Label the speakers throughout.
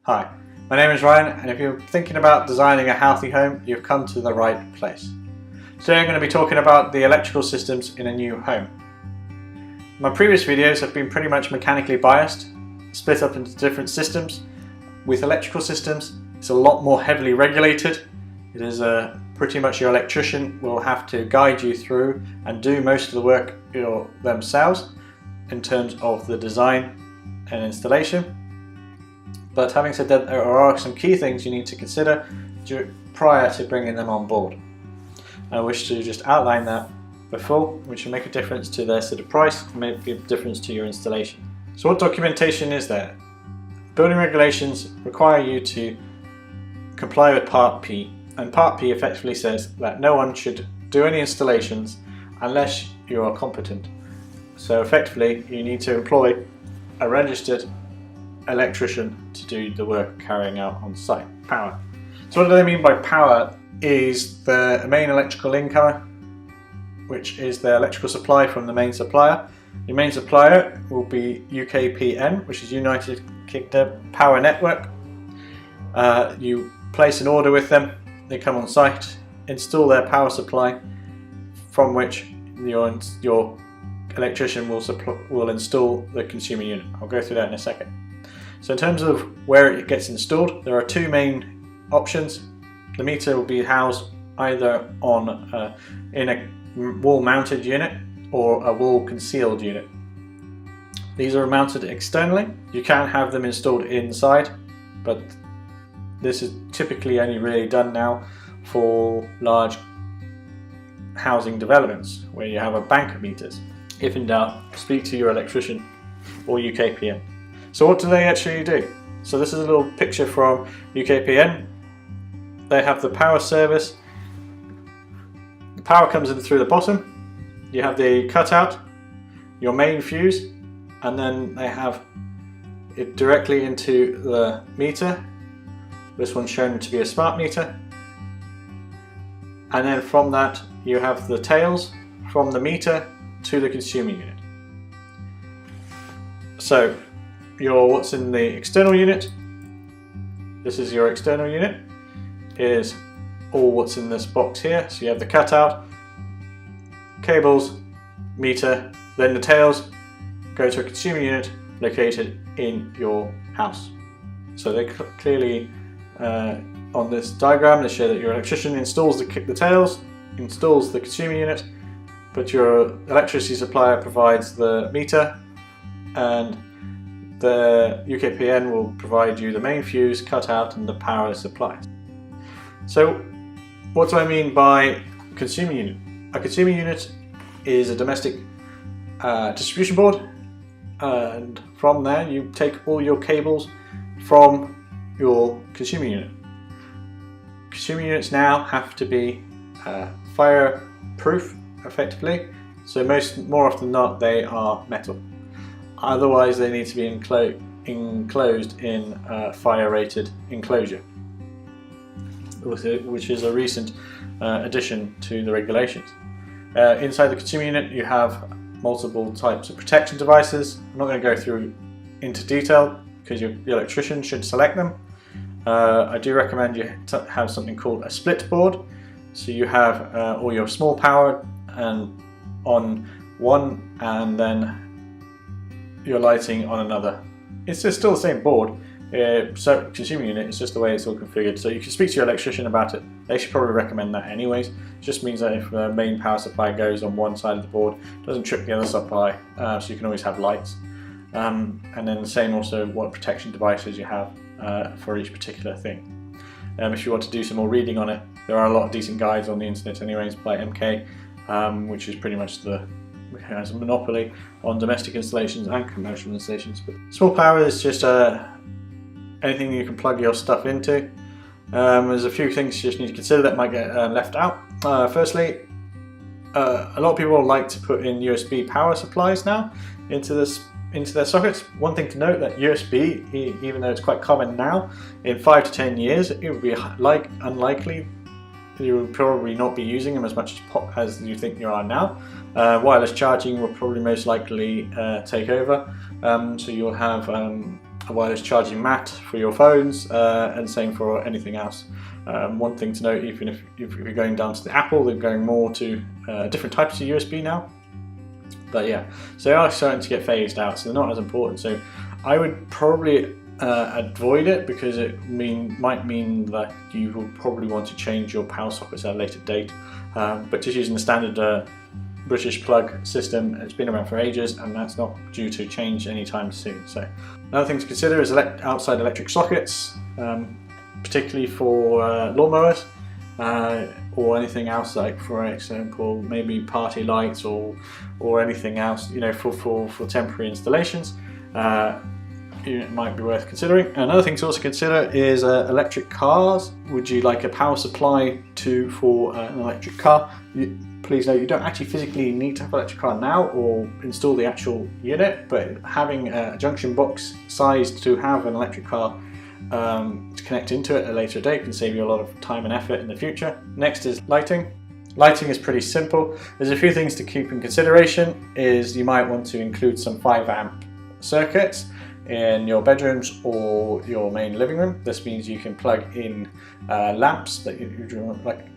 Speaker 1: Hi, my name is Ryan, and if you're thinking about designing a healthy home, you've come to the right place. Today I'm going to be talking about the electrical systems in a new home. My previous videos have been pretty much mechanically biased, split up into different systems. With electrical systems, it's a lot more heavily regulated. It is pretty much your electrician will have to guide you through and do most of the work themselves in terms of the design and installation. But having said that, there are some key things you need to consider prior to bringing them on board. I wish to just outline that before, which will make a difference to their sort of price, make a difference to your installation. So what documentation is there? Building regulations require you to comply with Part P, and Part P effectively says that no one should do any installations unless you are competent. So effectively you need to employ a registered electrician to do the work carrying out on site. Power. So what do they mean by power is the main electrical incomer, which is the electrical supply from the main supplier. Your main supplier will be UKPN, which is United Kingdom Power Network. You place an order with them, they come on site, install their power supply, from which your electrician will install the consumer unit. I'll go through that in a second. So in terms of where it gets installed, there are two main options. The meter will be housed either on in a wall-mounted unit or a wall-concealed unit. These are mounted externally. You can have them installed inside, but this is typically only really done now for large housing developments where you have a bank of meters. If in doubt, speak to your electrician or UKPN. So what do they actually do? So this is a little picture from UKPN. They have the power service. The power comes in through the bottom. You have the cutout, your main fuse, and then they have it directly into the meter. This one's shown to be a smart meter. And then from that you have the tails from the meter to the consumer unit. So what's in the external unit, this is your external unit, is all what's in this box here. So you have the cutout, cables, meter, then the tails go to a consumer unit located in your house. So they clearly, on this diagram, they show that your electrician installs the tails, installs the consumer unit, but your electricity supplier provides the meter, and the UKPN will provide you the main fuse, cutout, and the power supply. So what do I mean by consumer unit? A consumer unit is a domestic distribution board, and from there you take all your cables from your consumer unit. Consumer units now have to be fire proof effectively, so more often than not they are metal. Otherwise they need to be enclosed in a fire rated enclosure, which is a recent addition to the regulations. Inside the consumer unit you have multiple types of protection devices. I'm not going to go through into detail because your electrician should select them. I do recommend you have something called a split board. So you have all your small power and on one, and then your lighting on another. It's just still the same board. So consumer unit, it's just the way it's all configured. So you can speak to your electrician about it. They should probably recommend that anyways. It just means that if the main power supply goes on one side of the board, it doesn't trip the other supply, so you can always have lights. And then the same also what protection devices you have for each particular thing. If you want to do some more reading on it, there are a lot of decent guides on the internet anyways by MK, which is pretty much has a monopoly on domestic installations and commercial installations. But small power is just anything you can plug your stuff into. There's a few things you just need to consider that might get left out. Firstly, a lot of people like to put in USB power supplies now into their sockets. One thing to note that USB, even though it's quite common now, in 5 to 10 years it would be unlikely. You will probably not be using them as much as you think you are now. Wireless charging will probably most likely take over. So you'll have a wireless charging mat for your phones, and same for anything else. One thing to note, even if you're going down to the Apple, they're going more to different types of USB now. But yeah, so they are starting to get phased out, so they're not as important. So I would probably avoid it, because it might mean that you will probably want to change your power sockets at a later date. But just using the standard British plug system, it's been around for ages, and that's not due to change anytime soon. So another thing to consider is outside electric sockets, particularly for lawnmowers, or anything else, like for example maybe party lights or anything else, you know, for temporary installations. It might be worth considering. Another thing to also consider is electric cars. Would you like a power supply for an electric car? Please note, you don't actually physically need to have an electric car now or install the actual unit, but having a junction box sized to have an electric car to connect into it at a later date can save you a lot of time and effort in the future. Next is lighting. Lighting is pretty simple. There's a few things to keep in consideration. Is you might want to include some 5-amp circuits in your bedrooms or your main living room. This means you can plug in lamps that you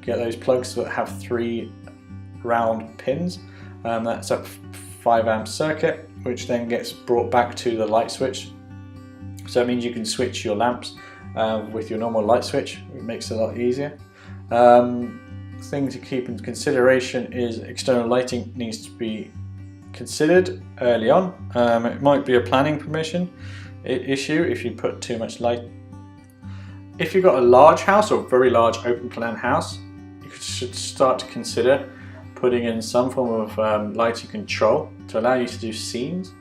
Speaker 1: get those plugs that have 3 round pins. That's a 5-amp circuit, which then gets brought back to the light switch. So it means you can switch your lamps with your normal light switch. It makes it a lot easier. Thing to keep in consideration is external lighting needs to be considered early on. It might be a planning permission issue if you put too much light. If you've got a large house or a very large open plan house, you should start to consider putting in some form of lighting control to allow you to do scenes.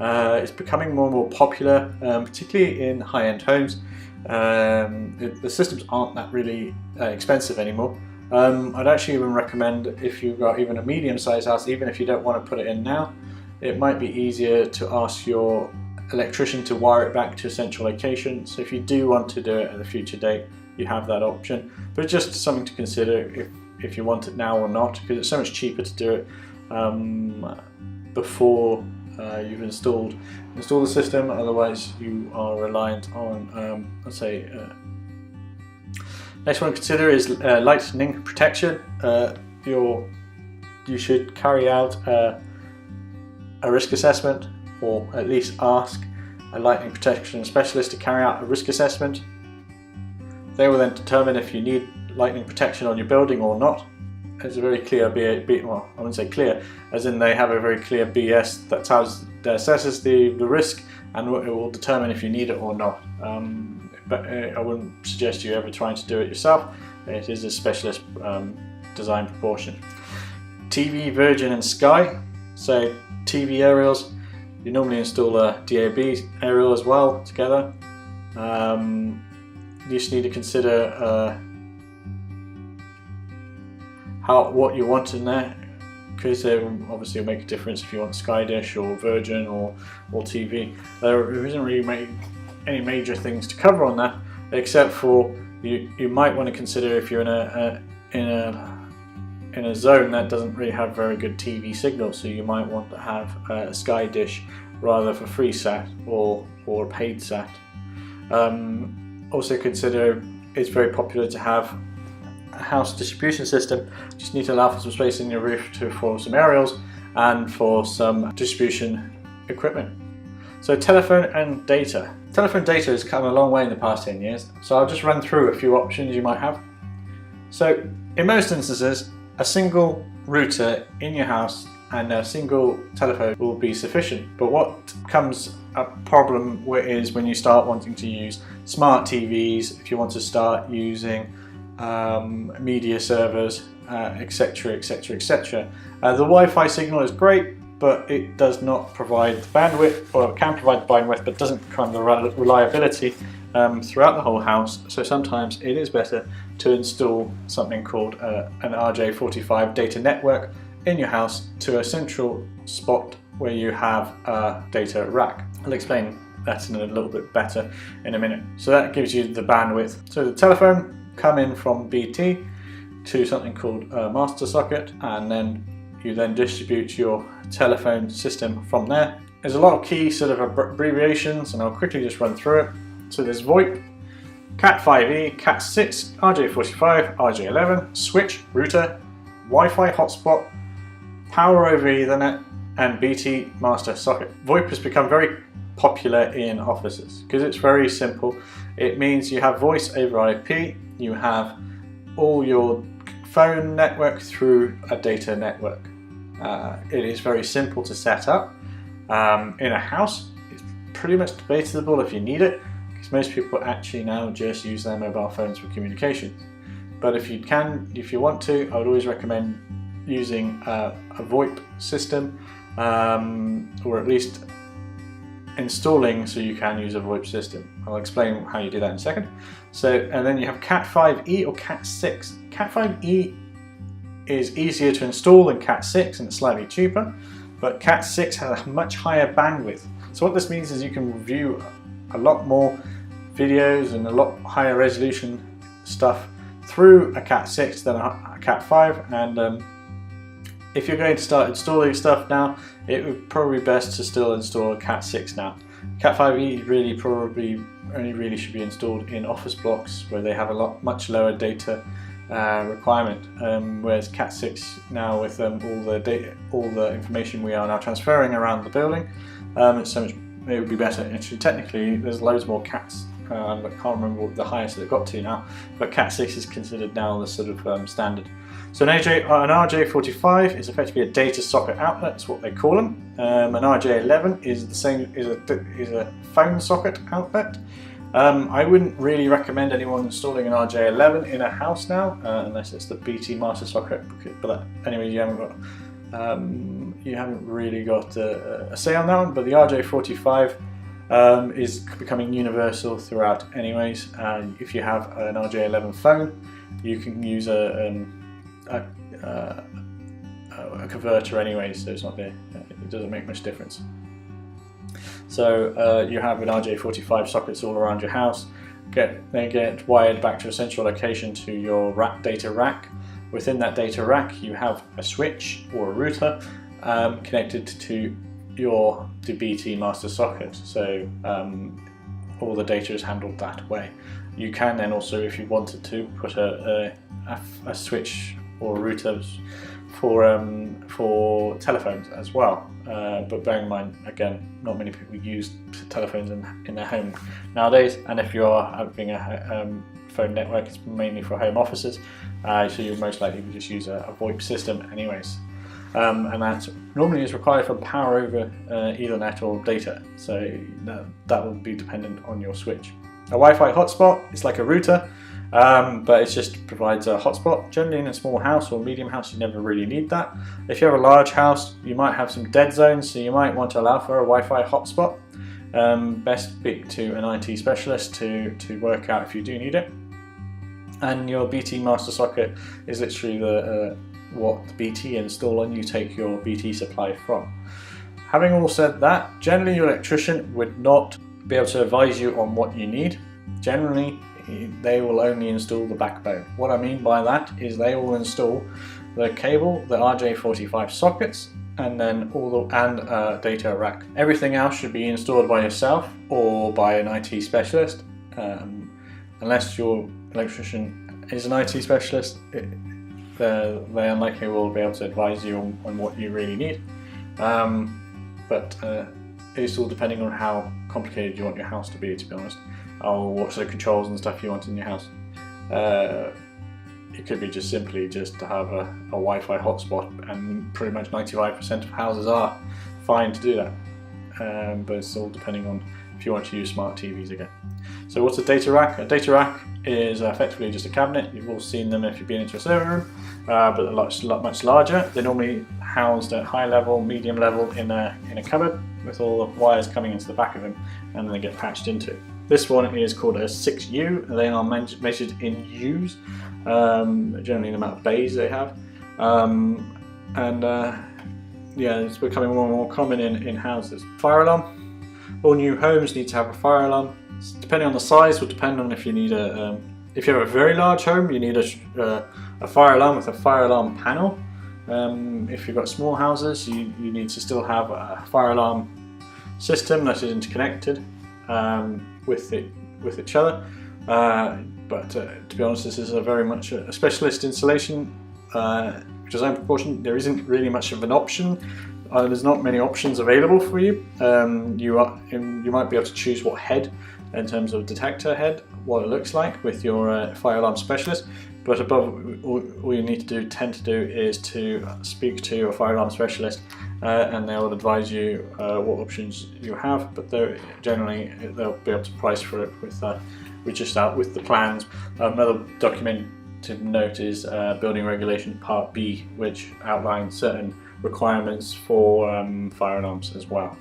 Speaker 1: It's becoming more and more popular, particularly in high-end homes. The systems aren't that really expensive anymore. I'd actually even recommend, if you've got even a medium-sized house, even if you don't want to put it in now, it might be easier to ask your electrician to wire it back to a central location. So if you do want to do it at a future date, you have that option. But just something to consider if you want it now or not, because it's so much cheaper to do it before you've installed the system. Otherwise, you are reliant on, let's say. Next one to consider is lightning protection. You should carry out a risk assessment, or at least ask a lightning protection specialist to carry out a risk assessment. They will then determine if you need lightning protection on your building or not. It's a very clear well, I wouldn't say clear, as in they have a very clear BS that assesses the risk, and it will determine if you need it or not. But I wouldn't suggest you ever trying to do it yourself. It is a specialist design proportion. TV, Virgin and Sky. So TV aerials, you normally install a DAB aerial as well together. You just need to consider what you want in there, because it obviously will make a difference if you want Sky Dish or Virgin or TV. There isn't really any major things to cover on that, except for you might want to consider if you're in a zone that doesn't really have very good TV signal, so you might want to have a Sky Dish rather for free sat or a paid sat. Also consider, it's very popular to have a house distribution system. You just need to allow for some space in your roof for some aerials and for some distribution equipment. So telephone and data. Telephone data has come a long way in the past 10 years, so I'll just run through a few options you might have. So in most instances, a single router in your house and a single telephone will be sufficient. But what becomes a problem is when you start wanting to use smart TVs, if you want to start using media servers, etc, etc, etc. The Wi-Fi signal is great, but it does not provide the bandwidth, or it can provide the bandwidth, but doesn't provide the reliability throughout the whole house. So sometimes it is better to install something called an RJ45 data network in your house to a central spot where you have a data rack. I'll explain that in a little bit better in a minute. So that gives you the bandwidth. So the telephone come in from BT to something called a master socket, and then you then distribute your telephone system from there, there's a lot of key sort of abbreviations, and I'll quickly just run through it. So there's VoIP, Cat5e, Cat6, RJ45, RJ11, switch, router, Wi-Fi hotspot, power over Ethernet, and BT master socket. VoIP has become very popular in offices because it's very simple. It means you have voice over IP, you have all your phone network through a data network. It is very simple to set up. In a house, it's pretty much debatable if you need it, because most people actually now just use their mobile phones for communications. But if you want to, I would always recommend using a VoIP system, or at least installing so you can use a VoIP system. I'll explain how you do that in a second. So, and then you have Cat5e or Cat6. Cat5e is easier to install than Cat6 and it's slightly cheaper, but Cat6 has a much higher bandwidth. So what this means is you can view a lot more videos and a lot higher resolution stuff through a Cat6 than a Cat5, and if you're going to start installing stuff now, it would probably be best to still install a Cat6 now. Cat5e really probably only really should be installed in office blocks where they have a much lower data requirement, whereas Cat6 now, with all the information we are now transferring around the building, it would be better. Actually, technically, there's loads more Cats. I can't remember what the highest they've got to now, but Cat6 is considered now the sort of standard. So an RJ45 is effectively a data socket outlet. That's what they call them. An RJ11 is the same, is a phone socket outlet. I wouldn't really recommend anyone installing an RJ11 in a house now, unless it's the BT master socket. But anyway, you haven't really got a say on that one. But the RJ45 is becoming universal throughout anyways. If you have an RJ11 phone, you can use a converter anyway, so it's not there. It doesn't make much difference. So you have an RJ45 sockets all around your house. They get wired back to a central location to your data rack. Within that data rack, you have a switch or a router connected to the BT master socket. So all the data is handled that way. You can then also, if you wanted to, put a switch or routers for telephones as well, but bearing in mind, again, not many people use telephones in their home nowadays, and if you are having a phone network, it's mainly for home offices, so you'll most likely just use a VoIP system anyways, and that normally is required for power over Ethernet or data, so that will be dependent on your switch. A Wi-Fi hotspot is like a router, but it just provides a hotspot. Generally in a small house or medium house, you never really need that. If you have a large house, you might have some dead zones, so you might want to allow for a Wi-Fi hotspot. Best speak to an IT specialist to work out if you do need it. And your BT master socket is literally what the BT install and you take your BT supply from. Having all said that, generally your electrician would not be able to advise you on what you need. Generally, they will only install the backbone. What I mean by that is they will install the cable, the RJ45 sockets, and then data rack. Everything else should be installed by yourself or by an IT specialist, unless your electrician is an IT specialist. They unlikely will be able to advise you on what you really need, but it's all depending on how complicated you want your house to be honest, or what sort of controls and stuff you want in your house. It could be just simply just to have a Wi-Fi hotspot, and pretty much 95% of houses are fine to do that, but it's all depending on if you want to use smart TVs again. So what's a data rack? A data rack is effectively just a cabinet. You've all seen them if you've been into a server room, but a much larger. They're normally housed at high level, medium level in a cupboard with all the wires coming into the back of them, and then they get patched into it. This one is called a 6U. They are measured in U's, generally the amount of bays they have, yeah, it's becoming more and more common in houses. Fire alarm. All new homes need to have a fire alarm. Depending on the size, will depend on if you need if you have a very large home, you need a fire alarm with a fire alarm panel. If you've got small houses, you need to still have a fire alarm system that is interconnected with each other. But to be honest, this is very much a specialist installation. Design proportion, there isn't really much of an option. There's not many options available for you. You might be able to choose what head, in terms of detector head, what it looks like with your fire alarm specialist. But above, all you need to tend to do is to speak to your fire alarm specialist, and they will advise you what options you have. But generally they'll be able to price for it with just out with the plans. Another document to note is Building Regulation Part B, which outlines certain requirements for fire alarms as well.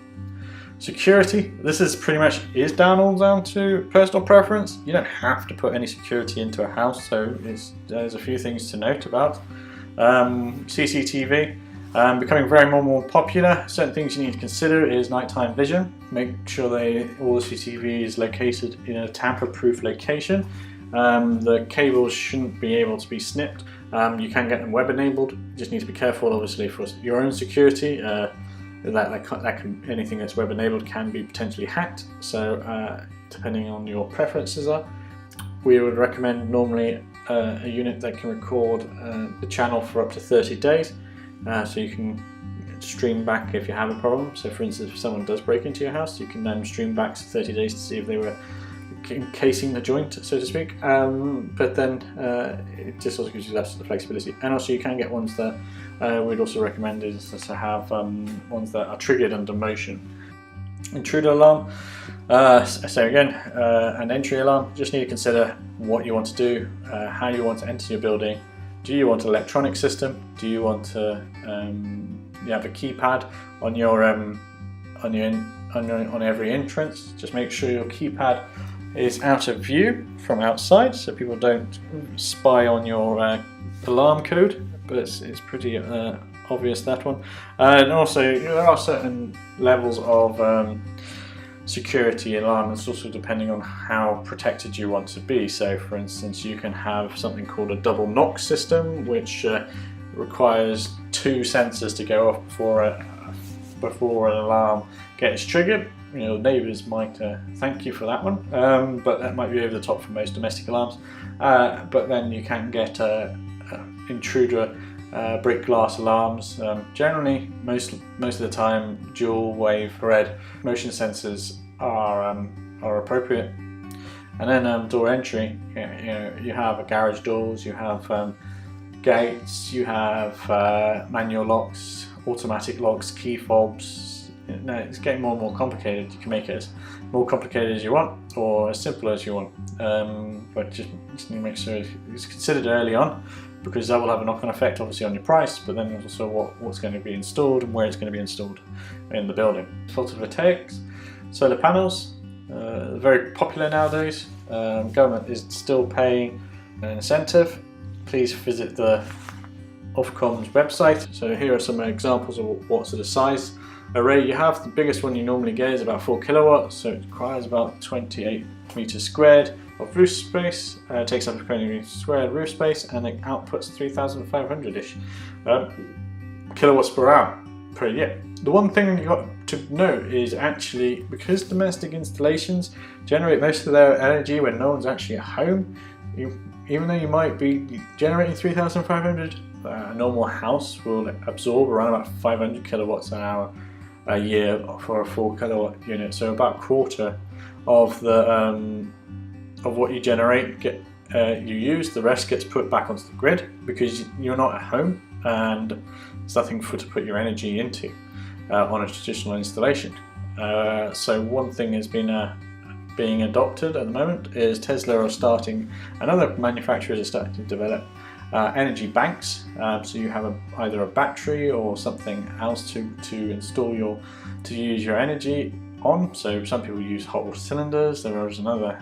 Speaker 1: Security, this is pretty much all down to personal preference. You don't have to put any security into a house, so there's a few things to note about. CCTV, becoming very more popular. Certain things you need to consider is nighttime vision. Make sure all the CCTV is located in a tamper-proof location. The cables shouldn't be able to be snipped. You can get them web enabled. You just need to be careful, obviously, for your own security. Anything that's web enabled can be potentially hacked. So depending on your preferences we would recommend normally a unit that can record the channel for up to 30 days. So you can stream back if you have a problem. So for instance, if someone does break into your house, you can then stream back to 30 days to see if they were encasing the joint, so to speak. But then it just also gives you that sort of flexibility. And also you can get ones that we'd also recommend is to have ones that are triggered under motion. Intruder alarm, so again, an entry alarm. Just need to consider what you want to do, how you want to enter your building. Do you want an electronic system? Do you want to you have a keypad on your on every entrance? Just make sure your keypad is out of view from outside, so people don't spy on your alarm code. But it's pretty obvious, that one. And also there are certain levels of security alarm. It's also depending on how protected you want to be. So for instance, you can have something called a double knock system, which requires 2 sensors to go off before an alarm gets triggered. You know, neighbours might thank you for that one, but that might be over the top for most domestic alarms. But then you can get intruder brick glass alarms. Generally, most of the time, dual wave red motion sensors are appropriate. And then door entry, you have garage doors, you have gates, you have manual locks, automatic locks, key fobs. No, it's getting more and more complicated. You can make it as more complicated as you want or as simple as you want, but just need to make sure it's considered early on, because that will have a knock-on effect obviously on your price, but then also what's going to be installed and where it's going to be installed in the building. Photovoltaics, solar panels, very popular nowadays. Government is still paying an incentive. Please visit the Ofcom's website. So here are some examples of what sort of size array you have. The biggest one you normally get is about 4 kilowatts, so it requires about 28 meters squared of roof space. It takes up 20 meters squared roof space, and it outputs 3,500-ish kilowatts per hour per year. The one thing you got to note is actually, because domestic installations generate most of their energy when no one's actually at home, even though you might be generating 3,500, a normal house will absorb around about 500 kilowatts an hour a year for a 4 kilowatt unit. So about a quarter of the of what you generate you use. The rest gets put back onto the grid because you're not at home and there's nothing to put your energy into on a traditional installation. So one thing has been being adopted at the moment is Tesla are starting, and other manufacturers are starting to develop energy banks. So you have either a battery or something else to use your energy on. So some people use hot water cylinders. There is another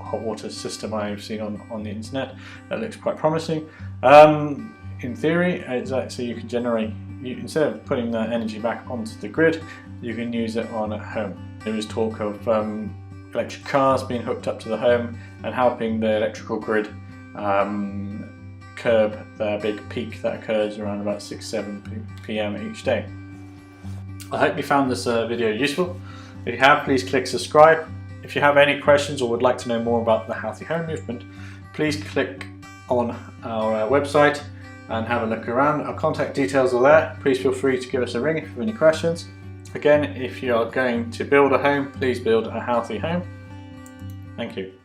Speaker 1: hot water system I've seen on the internet that looks quite promising. In theory, so you can generate, instead of putting the energy back onto the grid, you can use it on at home. There is talk of electric cars being hooked up to the home and helping the electrical grid curb the big peak that occurs around about 6-7 p.m. each day. I hope you found this video useful. If you have, please click subscribe. If you have any questions or would like to know more about the healthy home movement, please click on our website and have a look around. Our contact details are there. Please feel free to give us a ring if you have any questions. Again, if you are going to build a home, please build a healthy home. Thank you.